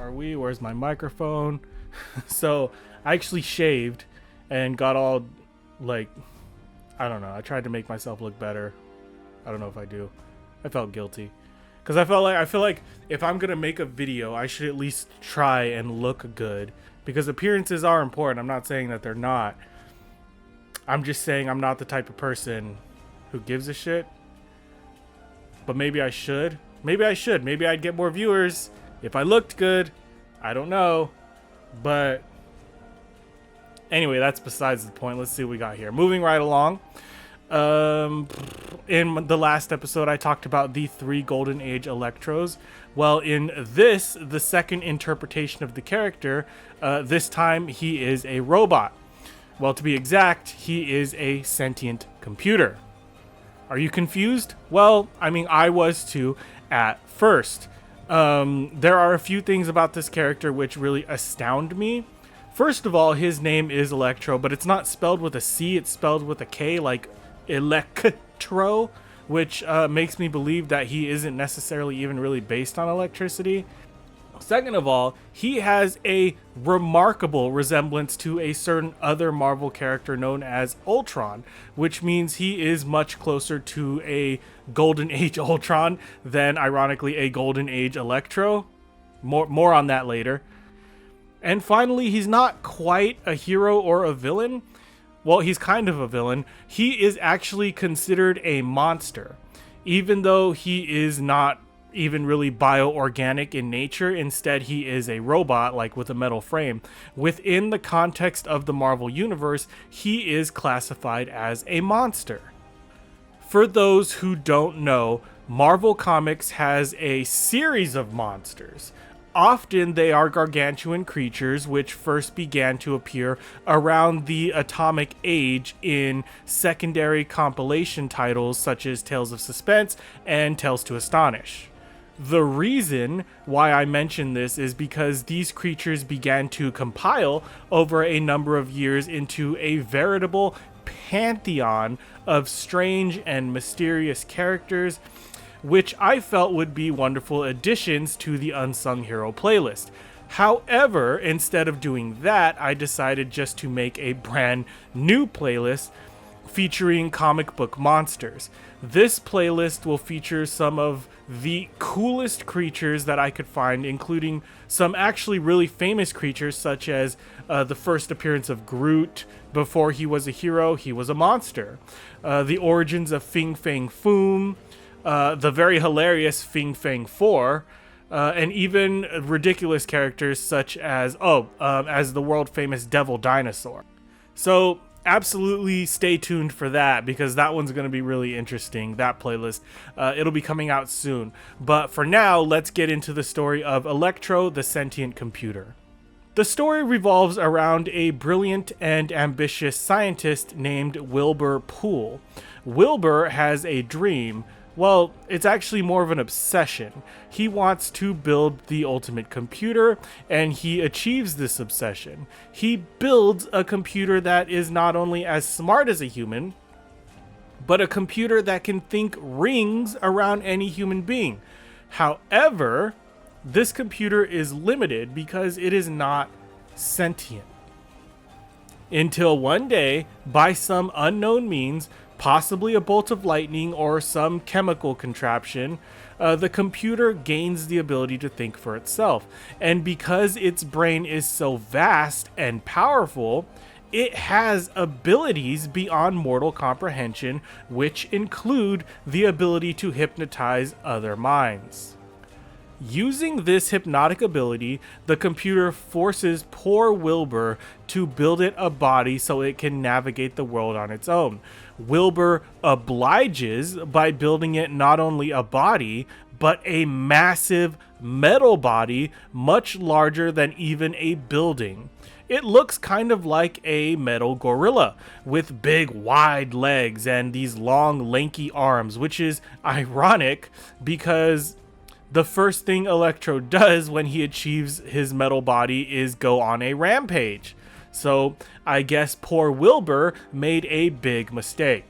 are we? Where's my microphone? So I actually shaved and got all like, I don't know. I tried to make myself look better. I don't know if I do. I felt guilty because I feel like if I'm gonna make a video, I should at least try and look good because appearances are important. I'm not saying that they're not. I'm just saying I'm not the type of person who gives a shit. But maybe I should. Maybe I should. Maybe I'd get more viewers if I looked good. I don't know. But anyway, that's besides the point. Let's see what we got here. Moving right along. In the last episode, I talked about the 3 Golden Age Elektros. Well, in this, the second interpretation of the character, this time he is a robot. Well, to be exact, he is a sentient computer. Are you confused? Well, I mean, I was too at first. There are a few things about this character which really astound me. First of all, his name is Elektro, but it's not spelled with a C, it's spelled with a K, like Elektro, which makes me believe that he isn't necessarily even really based on electricity. Second of all, he has a remarkable resemblance to a certain other Marvel character known as Ultron, which means he is much closer to a Golden Age Ultron than, ironically, a Golden Age Elektro. More on that later. And finally, he's not quite a hero or a villain. Well, he's kind of a villain. He is actually considered a monster, even though he is not even really bioorganic in nature. Instead, he is a robot, like with a metal frame. Within the context of the Marvel Universe, he is classified as a monster. For those who don't know, Marvel Comics has a series of monsters. Often they are gargantuan creatures which first began to appear around the Atomic Age in secondary compilation titles such as Tales of Suspense and Tales to Astonish. The reason why I mention this is because these creatures began to compile over a number of years into a veritable pantheon of strange and mysterious characters, which I felt would be wonderful additions to the Unsung Hero playlist. However, instead of doing that, I decided just to make a brand new playlist featuring comic book monsters. This playlist will feature some of the coolest creatures that I could find, including some actually really famous creatures, such as the first appearance of Groot. Before he was a hero, he was a monster. The origins of Fin Fang Foom, the very hilarious Fin Fang 4, and even ridiculous characters such as, as the world famous Devil Dinosaur. So absolutely stay tuned for that, because that one's going to be really interesting, that playlist. It'll be coming out soon. But for now, let's get into the story of Elektro, the sentient computer. The story revolves around a brilliant and ambitious scientist named Wilbur Poole. Wilbur has a dream. Well, it's actually more of an obsession. He wants to build the ultimate computer, and he achieves this obsession. He builds a computer that is not only as smart as a human, but a computer that can think rings around any human being. However, this computer is limited because it is not sentient. Until one day, by some unknown means, possibly a bolt of lightning or some chemical contraption, the computer gains the ability to think for itself. And because its brain is so vast and powerful, it has abilities beyond mortal comprehension, which include the ability to hypnotize other minds. Using this hypnotic ability, the computer forces poor Wilbur to build it a body so it can navigate the world on its own. Wilbur obliges by building it not only a body, but a massive metal body much larger than even a building. It looks kind of like a metal gorilla with big wide legs and these long lanky arms, which is ironic because the first thing Elektro does when he achieves his metal body is go on a rampage. So I guess poor Wilbur made a big mistake.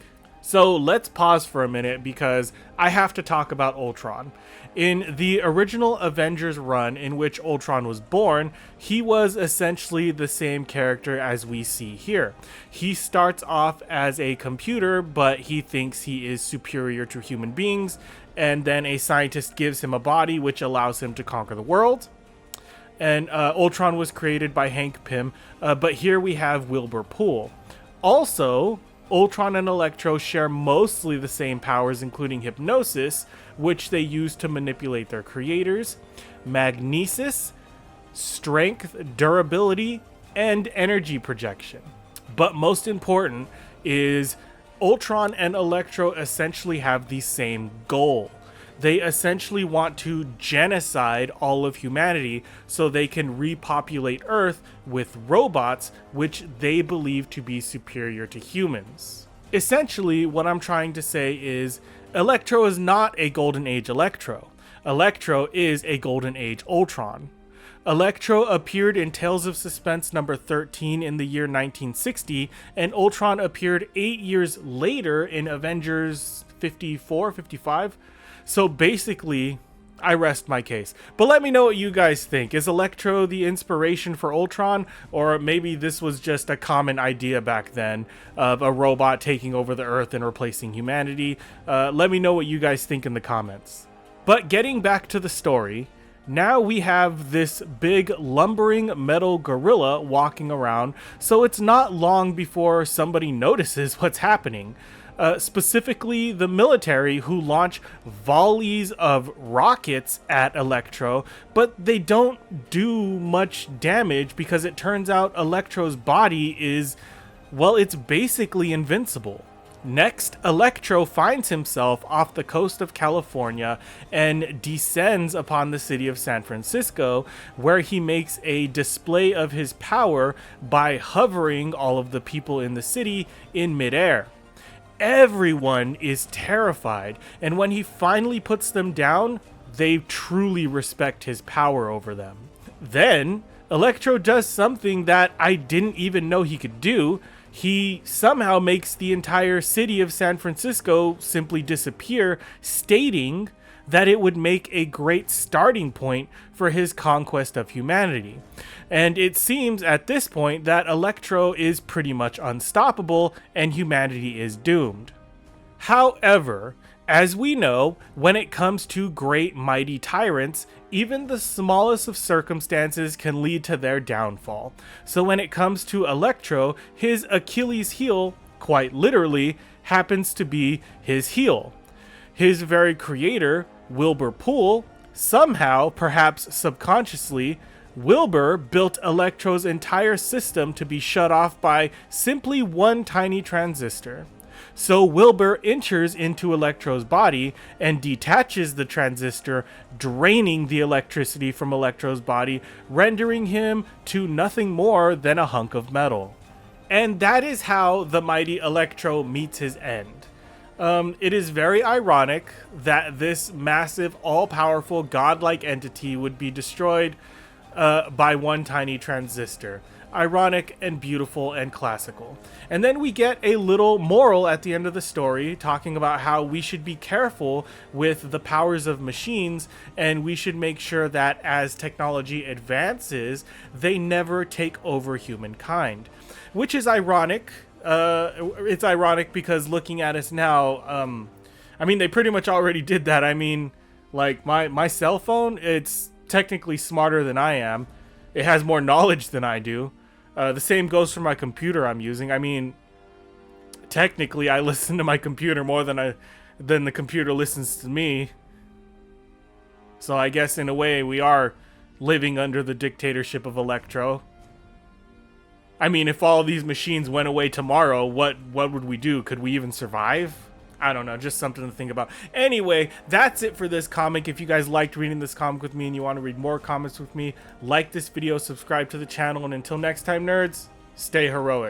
So let's pause for a minute because I have to talk about Ultron. In the original Avengers run in which Ultron was born, he was essentially the same character as we see here. He starts off as a computer, but he thinks he is superior to human beings, and then a scientist gives him a body which allows him to conquer the world. And Ultron was created by Hank Pym, but here we have Wilbur Poole. Also, Ultron and Elektro share mostly the same powers, including hypnosis, which they use to manipulate their creators, magnesis, strength, durability, and energy projection. But most important is Ultron and Elektro essentially have the same goal. They essentially want to genocide all of humanity so they can repopulate Earth with robots which they believe to be superior to humans. Essentially, what I'm trying to say is Elektro is not a Golden Age Elektro. Elektro is a Golden Age Ultron. Elektro appeared in Tales of Suspense number 13 in the year 1960, and Ultron appeared 8 years later in Avengers 54, 55. So basically, I rest my case. But let me know what you guys think. Is Elektro the inspiration for Ultron? Or maybe this was just a common idea back then of a robot taking over the Earth and replacing humanity? Let me know what you guys think in the comments. But getting back to the story, now we have this big lumbering metal gorilla walking around, so it's not long before somebody notices what's happening. Specifically the military, who launch volleys of rockets at Elektro, but they don't do much damage because it turns out Elektro's body is, well, it's basically invincible. Next, Elektro finds himself off the coast of California and descends upon the city of San Francisco, where he makes a display of his power by hovering all of the people in the city in midair. Everyone is terrified, and when he finally puts them down, they truly respect his power over them. Then, Elektro does something that I didn't even know he could do. He somehow makes the entire city of San Francisco simply disappear, stating that it would make a great starting point for his conquest of humanity. And it seems at this point that Elektro is pretty much unstoppable and humanity is doomed. However, as we know, when it comes to great mighty tyrants, even the smallest of circumstances can lead to their downfall. So when it comes to Elektro, his Achilles heel, quite literally, happens to be his heel. His very creator, Wilbur Poole, somehow, perhaps subconsciously, Wilbur built Elektro's entire system to be shut off by simply one tiny transistor. So Wilbur enters into Elektro's body and detaches the transistor, draining the electricity from Elektro's body, rendering him to nothing more than a hunk of metal. And that is how the mighty Elektro meets his end. It is very ironic that this massive, all-powerful, godlike entity would be destroyed by one tiny transistor. Ironic and beautiful and classical. And then we get a little moral at the end of the story, talking about how we should be careful with the powers of machines, and we should make sure that as technology advances, they never take over humankind. Which is ironic. It's ironic because looking at us now, I mean, they pretty much already did that. I mean, like, my cell phone, it's technically smarter than I am. It has more knowledge than I do. The same goes for my computer I'm using. I mean, technically, I listen to my computer more than the computer listens to me. So I guess in a way we are living under the dictatorship of Elektro. I mean, if all these machines went away tomorrow, what would we do? Could we even survive? I don't know, just something to think about. Anyway, that's it for this comic. If you guys liked reading this comic with me and you want to read more comics with me, like this video, subscribe to the channel, and until next time, nerds, stay heroic.